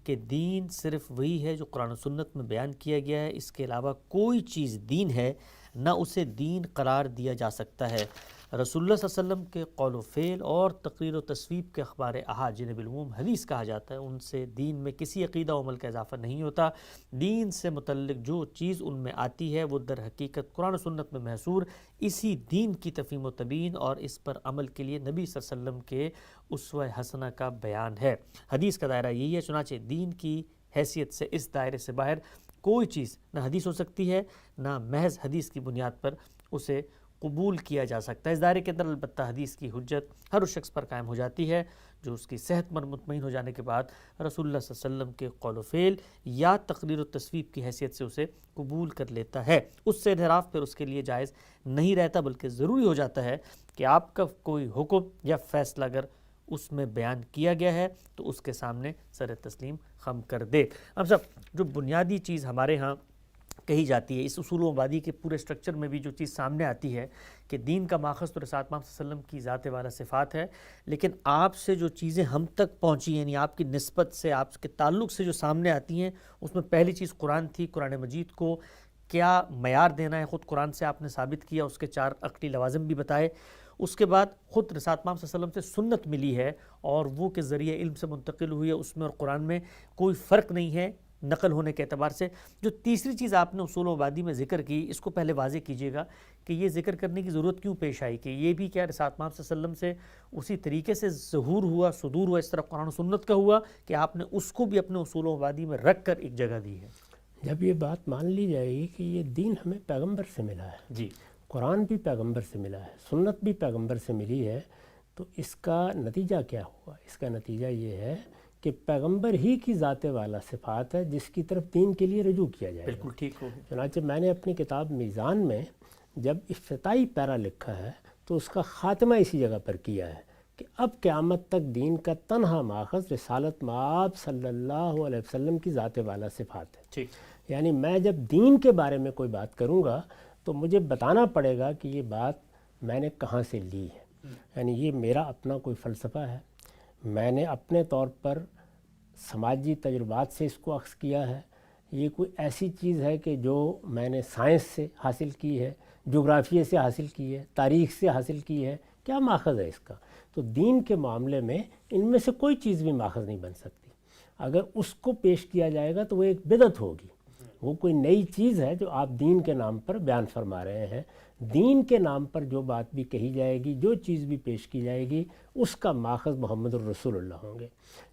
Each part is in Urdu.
کہ دین صرف وہی ہے جو قرآن و سنت میں بیان کیا گیا ہے، اس کے علاوہ کوئی چیز دین ہے نہ اسے دین قرار دیا جا سکتا ہے۔ رسول اللہ صلی اللہ علیہ وسلم کے قول و فعل اور تقریر و تصویب کے اخبار احاد جنہیں بالعموم حدیث کہا جاتا ہے، ان سے دین میں کسی عقیدہ و عمل کا اضافہ نہیں ہوتا۔ دین سے متعلق جو چیز ان میں آتی ہے وہ در حقیقت قرآن و سنت میں محصور اسی دین کی تفہیم و تبیین اور اس پر عمل کے لیے نبی صلی اللہ علیہ وسلم کے اسوہ حسنہ کا بیان ہے۔ حدیث کا دائرہ یہی ہے، چنانچہ دین کی حیثیت سے اس دائرے سے باہر کوئی چیز نہ حدیث ہو سکتی ہے نہ محض حدیث کی بنیاد پر اسے قبول کیا جا سکتا ہے۔ اس دائرے کے اندر البتہ حدیث کی حجت ہر اس شخص پر قائم ہو جاتی ہے جو اس کی صحت پر مطمئن ہو جانے کے بعد رسول اللہ صلی اللہ علیہ وسلم کے قول و فعل یا تقریر و تصویب کی حیثیت سے اسے قبول کر لیتا ہے۔ اس سے انحراف پھر اس کے لیے جائز نہیں رہتا، بلکہ ضروری ہو جاتا ہے کہ آپ کا کوئی حکم یا فیصلہ اگر اس میں بیان کیا گیا ہے تو اس کے سامنے سر تسلیم خم کر دے۔ اب سب جو بنیادی چیز ہمارے ہاں کہی جاتی ہے، اس اصول و مبادی کے پورے سٹرکچر میں بھی جو چیز سامنے آتی ہے کہ دین کا ماخذ تو رسالت محمد صلی اللہ علیہ وسلم کی ذات والا صفات ہے، لیکن آپ سے جو چیزیں ہم تک پہنچی ہیں، یعنی آپ کی نسبت سے، آپ کے تعلق سے جو سامنے آتی ہیں، اس میں پہلی چیز قرآن تھی۔ قرآن مجید کو کیا معیار دینا ہے خود قرآن سے آپ نے ثابت کیا، اس کے 4 عقلی لوازم بھی بتائے۔ اس کے بعد خود رسالت محمد صلی اللہ علیہ وسلم سے سنت ملی ہے اور وہ کے ذریعے علم سے منتقل ہوئی ہے، اس میں اور قرآن میں کوئی فرق نہیں ہے نقل ہونے کے اعتبار سے۔ جو تیسری چیز آپ نے اصول و مبادی میں ذکر کی، اس کو پہلے واضح کیجئے گا کہ یہ ذکر کرنے کی ضرورت کیوں پیش آئی، کہ یہ بھی کیا رسالت محمد صلی اللہ علیہ وسلم سے اسی طریقے سے ظہور ہوا، صدور ہوا، اس طرح قرآن و سنت کا ہوا کہ آپ نے اس کو بھی اپنے اصول و مبادی میں رکھ کر ایک جگہ دی ہے؟ جب یہ بات مان لی جائے گی کہ یہ دین ہمیں پیغمبر سے ملا ہے، جی، قرآن بھی پیغمبر سے ملا ہے، سنت بھی پیغمبر سے ملی ہے، تو اس کا نتیجہ کیا ہوا؟ اس کا نتیجہ یہ ہے کہ پیغمبر ہی کی ذات والا صفات ہے جس کی طرف دین کے لیے رجوع کیا جائے گا۔ بالکل ٹھیک ہو۔ چنانچہ میں نے اپنی کتاب میزان میں جب افتتاحی پیرا لکھا ہے تو اس کا خاتمہ اسی جگہ پر کیا ہے کہ اب قیامت تک دین کا تنہا ماخذ رسالت مآب صلی اللہ علیہ وسلم کی ذات والا صفات ہے۔ ٹھیک، یعنی میں جب دین کے بارے میں کوئی بات کروں گا تو مجھے بتانا پڑے گا کہ یہ بات میں نے کہاں سے لی ہے، یعنی یہ میرا اپنا کوئی فلسفہ ہے، میں نے اپنے طور پر سماجی تجربات سے اس کو اخذ کیا ہے، یہ کوئی ایسی چیز ہے کہ جو میں نے سائنس سے حاصل کی ہے، جغرافیے سے حاصل کی ہے، تاریخ سے حاصل کی ہے، کیا ماخذ ہے اس کا؟ تو دین کے معاملے میں ان میں سے کوئی چیز بھی ماخذ نہیں بن سکتی۔ اگر اس کو پیش کیا جائے گا تو وہ ایک بدعت ہوگی، وہ کوئی نئی چیز ہے جو آپ دین کے نام پر بیان فرما رہے ہیں۔ دین کے نام پر جو بات بھی کہی جائے گی، جو چیز بھی پیش کی جائے گی، اس کا ماخذ محمد الرسول اللہ ہوں گے۔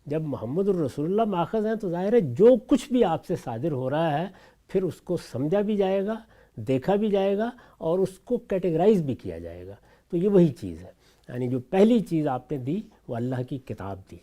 جب محمد الرسول اللہ ماخذ ہیں تو ظاہر ہے جو کچھ بھی آپ سے صادر ہو رہا ہے پھر اس کو سمجھا بھی جائے گا، دیکھا بھی جائے گا اور اس کو کیٹیگرائز بھی کیا جائے گا۔ تو یہ وہی چیز ہے، یعنی جو پہلی چیز آپ نے دی وہ اللہ کی کتاب دی،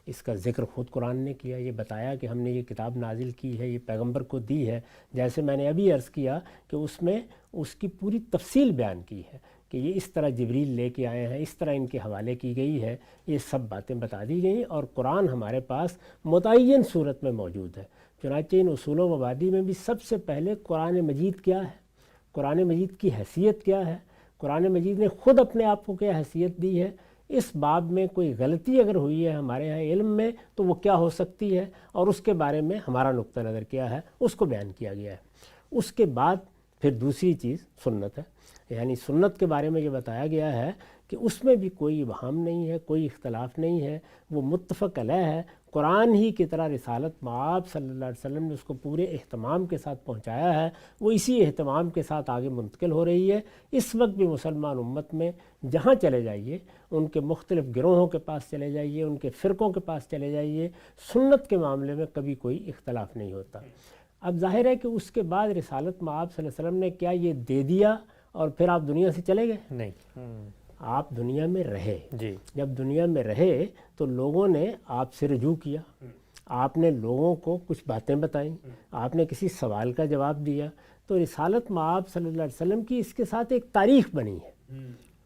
اس کا ذکر خود قرآن نے کیا، یہ بتایا کہ ہم نے یہ کتاب نازل کی ہے، یہ پیغمبر کو دی ہے۔ جیسے میں نے ابھی عرض کیا کہ اس میں اس کی پوری تفصیل بیان کی ہے کہ یہ اس طرح جبریل لے کے آئے ہیں، اس طرح ان کے حوالے کی گئی ہے، یہ سب باتیں بتا دی گئیں اور قرآن ہمارے پاس متعین صورت میں موجود ہے۔ چنانچہ ان اصول و مبادی میں بھی سب سے پہلے قرآن مجید کیا ہے، قرآن مجید کی حیثیت کیا ہے، قرآن مجید نے خود اپنے آپ کو کیا حیثیت دی ہے، اس باب میں کوئی غلطی اگر ہوئی ہے ہمارے ہاں علم میں تو وہ کیا ہو سکتی ہے اور اس کے بارے میں ہمارا نقطہ نظر کیا ہے، اس کو بیان کیا گیا ہے۔ اس کے بعد پھر دوسری چیز سنت ہے، یعنی سنت کے بارے میں یہ بتایا گیا ہے کہ اس میں بھی کوئی ابہام نہیں ہے، کوئی اختلاف نہیں ہے، وہ متفق علیہ ہے۔ قرآن ہی کی طرح رسالت مآب صلی اللہ علیہ وسلم نے اس کو پورے اہتمام کے ساتھ پہنچایا ہے، وہ اسی اہتمام کے ساتھ آگے منتقل ہو رہی ہے۔ اس وقت بھی مسلمان امت میں جہاں چلے جائیے، ان کے مختلف گروہوں کے پاس چلے جائیے، ان کے فرقوں کے پاس چلے جائیے، سنت کے معاملے میں کبھی کوئی اختلاف نہیں ہوتا۔ اب ظاہر ہے کہ اس کے بعد رسالت مآب صلی اللہ علیہ وسلم نے کیا یہ دے دیا اور پھر آپ دنیا سے چلے گئے؟ نہیں، آپ دنیا میں رہے، جی، جب دنیا میں رہے تو لوگوں نے آپ سے رجوع کیا، آپ نے لوگوں کو کچھ باتیں بتائیں، آپ نے کسی سوال کا جواب دیا، تو رسالت مآب صلی اللہ علیہ وسلم کی اس کے ساتھ ایک تاریخ بنی ہے۔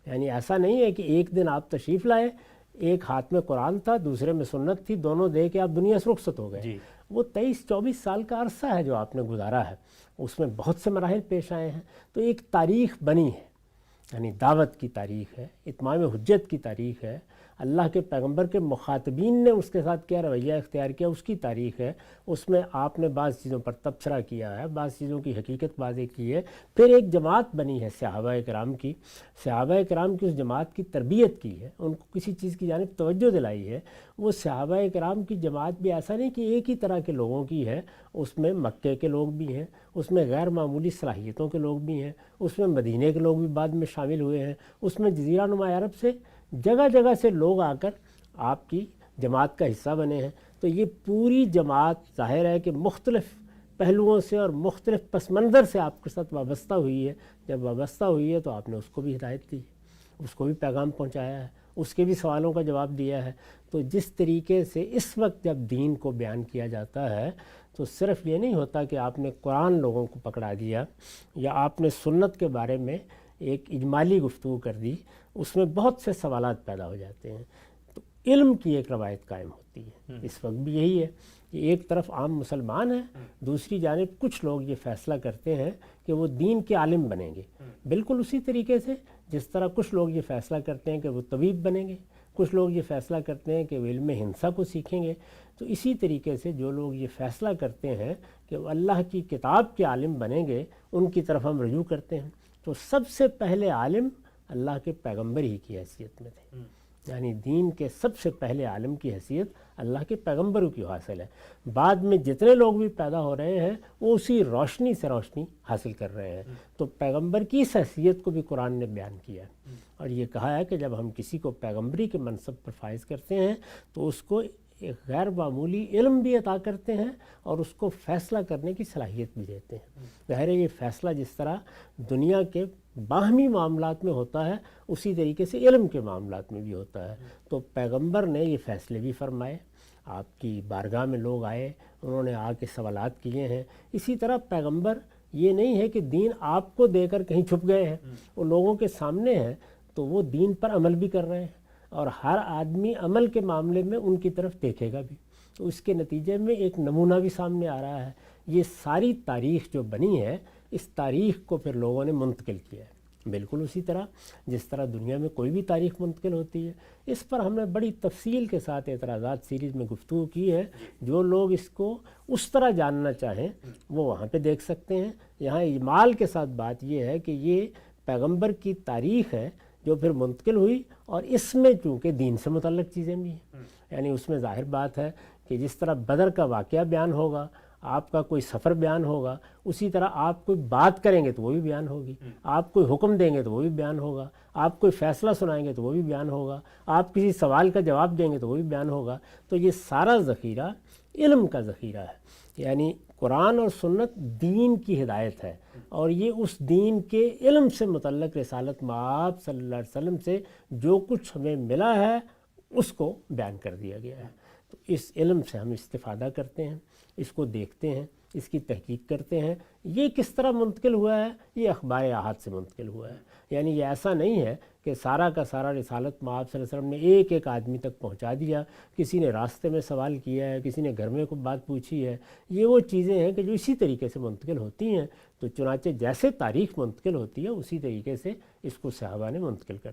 یعنی ایسا نہیں ہے کہ ایک دن آپ تشریف لائے، ایک ہاتھ میں قرآن تھا، دوسرے میں سنت تھی، دونوں دے کے آپ دنیا سے رخصت ہو گئے۔ جی، وہ 23-24 سال کا عرصہ ہے جو آپ نے گزارا ہے، اس میں بہت سے مراحل پیش آئے ہیں، تو ایک تاریخ بنی ہے، یعنی دعوت کی تاریخ ہے، اتمام حجت کی تاریخ ہے، اللہ کے پیغمبر کے مخاطبین نے اس کے ساتھ کیا رویہ اختیار کیا اس کی تاریخ ہے. اس میں آپ نے بعض چیزوں پر تبصرہ کیا ہے, بعض چیزوں کی حقیقت واضح کی ہے. پھر ایک جماعت بنی ہے صحابہ کرام کی, صحابہ کرام کی اس جماعت کی تربیت کی ہے, ان کو کسی چیز کی جانب توجہ دلائی ہے. وہ صحابہ کرام کی جماعت بھی ایسا نہیں کہ ایک ہی طرح کے لوگوں کی ہے, اس میں مکے کے لوگ بھی ہیں, اس میں غیر معمولی صلاحیتوں کے لوگ بھی ہیں, اس میں مدینے کے لوگ بھی بعد میں شامل ہوئے ہیں, اس میں جزیرہ نما عرب سے جگہ جگہ سے لوگ آ کر آپ کی جماعت کا حصہ بنے ہیں. تو یہ پوری جماعت ظاہر ہے کہ مختلف پہلوؤں سے اور مختلف پس منظر سے آپ کے ساتھ وابستہ ہوئی ہے. جب وابستہ ہوئی ہے تو آپ نے اس کو بھی ہدایت دی, اس کو بھی پیغام پہنچایا ہے, اس کے بھی سوالوں کا جواب دیا ہے. تو جس طریقے سے اس وقت جب دین کو بیان کیا جاتا ہے تو صرف یہ نہیں ہوتا کہ آپ نے قرآن لوگوں کو پکڑا دیا یا آپ نے سنت کے بارے میں ایک اجمالی گفتگو کر دی, اس میں بہت سے سوالات پیدا ہو جاتے ہیں. تو علم کی ایک روایت قائم ہوتی ہے. اس وقت بھی یہی ہے کہ ایک طرف عام مسلمان ہیں, دوسری جانب کچھ لوگ یہ فیصلہ کرتے ہیں کہ وہ دین کے عالم بنیں گے, بالکل اسی طریقے سے جس طرح کچھ لوگ یہ فیصلہ کرتے ہیں کہ وہ طبیب بنیں گے, کچھ لوگ یہ فیصلہ کرتے ہیں کہ وہ علم ہندسہ کو سیکھیں گے. تو اسی طریقے سے جو لوگ یہ فیصلہ کرتے ہیں کہ وہ اللہ کی کتاب کے عالم بنیں گے, ان کی طرف ہم رجوع کرتے ہیں. تو سب سے پہلے عالم اللہ کے پیغمبر ہی کی حیثیت میں تھے, یعنی دین کے سب سے پہلے عالم کی حیثیت اللہ کے پیغمبروں کی حاصل ہے. بعد میں جتنے لوگ بھی پیدا ہو رہے ہیں وہ اسی روشنی سے روشنی حاصل کر رہے ہیں. تو پیغمبر کی اس حیثیت کو بھی قرآن نے بیان کیا ہے اور یہ کہا ہے کہ جب ہم کسی کو پیغمبری کے منصب پر فائز کرتے ہیں تو اس کو ایک غیر معمولی علم بھی عطا کرتے ہیں اور اس کو فیصلہ کرنے کی صلاحیت بھی دیتے ہیں. ظاہر ہے یہ فیصلہ جس طرح دنیا کے باہمی معاملات میں ہوتا ہے اسی طریقے سے علم کے معاملات میں بھی ہوتا ہے. تو پیغمبر نے یہ فیصلے بھی فرمائے, آپ کی بارگاہ میں لوگ آئے, انہوں نے آ کے سوالات کیے ہیں. اسی طرح پیغمبر یہ نہیں ہے کہ دین آپ کو دے کر کہیں چھپ گئے ہیں, وہ لوگوں کے سامنے ہے تو وہ دین پر عمل بھی کر رہے ہیں اور ہر آدمی عمل کے معاملے میں ان کی طرف دیکھے گا بھی. تو اس کے نتیجے میں ایک نمونہ بھی سامنے آ رہا ہے. یہ ساری تاریخ جو بنی ہے اس تاریخ کو پھر لوگوں نے منتقل کیا ہے, بالکل اسی طرح جس طرح دنیا میں کوئی بھی تاریخ منتقل ہوتی ہے. اس پر ہم نے بڑی تفصیل کے ساتھ اعتراضات سیریز میں گفتگو کی ہے. جو لوگ اس کو اس طرح جاننا چاہیں وہ وہاں پہ دیکھ سکتے ہیں. یہاں اجمال کے ساتھ بات یہ ہے کہ یہ پیغمبر کی تاریخ ہے جو پھر منتقل ہوئی, اور اس میں چونکہ دین سے متعلق چیزیں بھی ہیں, یعنی اس میں ظاہر بات ہے کہ جس طرح بدر کا واقعہ بیان ہوگا, آپ کا کوئی سفر بیان ہوگا, اسی طرح آپ کوئی بات کریں گے تو وہ بھی بیان ہوگی, آپ کوئی حکم دیں گے تو وہ بھی بیان ہوگا, آپ کوئی فیصلہ سنائیں گے تو وہ بھی بیان ہوگا, آپ کسی سوال کا جواب دیں گے تو وہ بھی بیان ہوگا. تو یہ سارا ذخیرہ علم کا ذخیرہ ہے, یعنی قرآن اور سنت دین کی ہدایت ہے اور یہ اس دین کے علم سے متعلق رسالت مآب صلی اللہ علیہ وسلم سے جو کچھ ہمیں ملا ہے اس کو بیان کر دیا گیا ہے. تو اس علم سے ہم استفادہ کرتے ہیں, اس کو دیکھتے ہیں, اس کی تحقیق کرتے ہیں. یہ کس طرح منتقل ہوا ہے؟ یہ اخبار احاد سے منتقل ہوا ہے. یعنی یہ ایسا نہیں ہے کہ سارا کا سارا رسالت مآب صلی اللہ علیہ وسلم نے ایک ایک آدمی تک پہنچا دیا, کسی نے راستے میں سوال کیا ہے, کسی نے گھر میں کوئی بات پوچھی ہے. یہ وہ چیزیں ہیں کہ جو اسی طریقے سے منتقل ہوتی ہیں. تو چنانچہ جیسے تاریخ منتقل ہوتی ہے اسی طریقے سے اس کو صحابہ نے منتقل کر